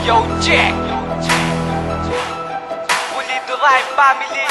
Yo, Jack! Pulido Live Family!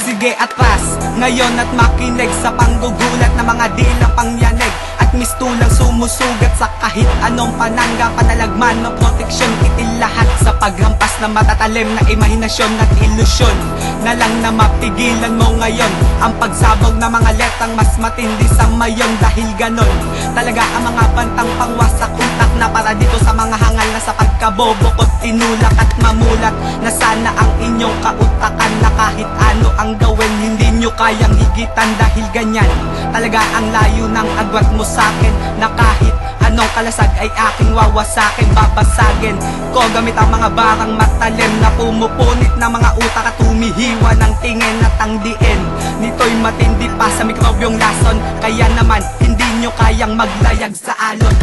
Sige atras, ngayon at makinig sa panggugulat ng mga dilang pangyanig at mistulang sumusugat sa kahit anong panangga, panalagman o proteksyon. Itil lahat sa paghampas na matatalim na imahinasyon at ilusyon na lang na mapigilan mo ngayon ang pagsabog ng mga letang mas matindi sa mayon. Dahil ganon talaga ang mga bantang pangwasak utak na para dito sa mga hangal na sa pagkabobokot tinulak at mamulat na sana ang inyong kautakan na kahit ano ang gawin hindi nyo kayang higitan. Dahil ganyan talaga ang layo ng agwat mo sa'kin na kahit anong kalasag ay aking wawasakin, babasagin ko gamit ang mga barang matalim na pumupunit ng mga utak at humihiwa ng tingin at ang diin nito'y matindi pa sa mikrobyong lason. Kaya naman hindi nyo kayang maglayag sa alon.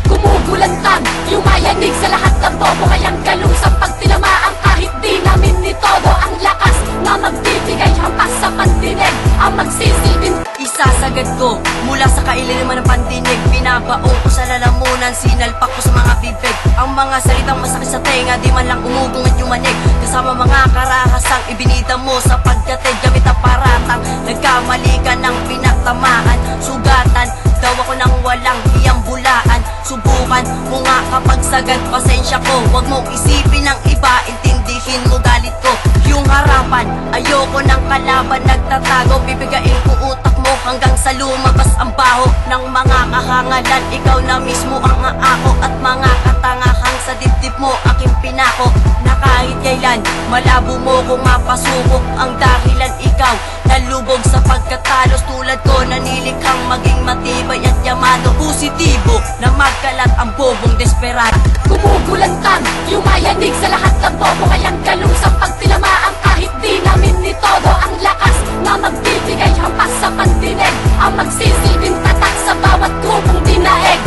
Gumugulantang, yumayanig sa lahat ng bobo, kayang kalusang pag tinamaan kahit di namin ni todo ang lakas na magbibigay hampas sa pandinig ang magsisilbing isasagad ko mula sa kailiman ng pandinig. Binabaong ko sa lalamunan, sinalpak ko sa mga bibig ang mga salitang masakit sa tenga, di man lang umugong at yumanig. Kasama mga karahasang ibinida mo sa pagdating gamit ang paratang. Nagkamali ka ng pinagtamaan, sugatan daw ako nang walang iyang bulaan. Subukan mo nga kapag sagad, pasensya ko. Huwag mong isipin ng iba, intindihin mo galit ko. Yung harapan, ayoko ng kalaban nagtatago. Bibigain ko utak mo hanggang sa lumabas ang baho ng mga kahangalan. Ikaw na mismo ang aako at mga katangahang sa dibdib mo aking pinako. Na kahit kailan, malabo mo kung mapasubok ang dahilan ikaw nalubog sa pagkatalos tulad ko. Nanilikhang maging matibay at yamado, positibo na magkalat ang bobong desperado. gumugulantang, yumayanig sa lahat ng bobo, kayang kalusang pag tinamaan kahit di namin ni todo ang lakas na magbibigay hampas sa pandinig ang magsisilbing tatak sa bawat grupong dinaig.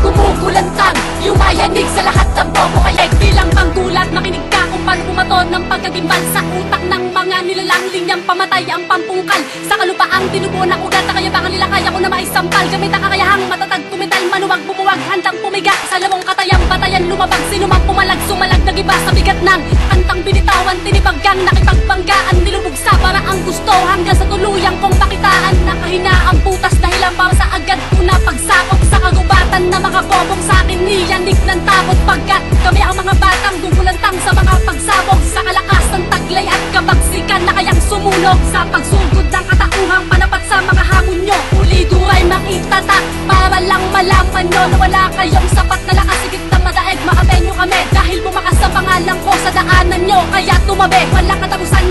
Gumugulantang, yumayanig sa lahat ng bobo, kaya bilang panggulat makinig ka kung paano bumaton ng pagkagimbal sa utak ng mga nilalang linyang pamatay ang pampungkal sa kalupaang tinubo ng ugat na kaya baka nila kaya ko na maisampal gamit ang kakayahang matatag tumital manuwag bumuwag handang pumiga sa lamong katayang batayan lumabag sino mang pumalag sumalag nagiba sa bigat ng kantang binitawan tinibaggang nakipagbanggaan nilubog sa paraang gusto hanggang sa tuluyang kong pakitaan nakahina ang putas dahilan para sa agad ko na pagsakop sa kagubatan na makabobong sa akin niyanig ng takot pagkat kami ang mga batang gugulantang sa mga pagsabog sa kalakas ng taglay at kabagsikan na kayang sumunog sa pagsugod ng katauhang panapat sa mga hamon nyo. Pulido ay makitatak para lang malaman nyo na wala kayong sapat na lakas sigit na madaig maaben nyo kami dahil bumakas sa pangalan ko sa daanan nyo kaya tumabi walang katapusan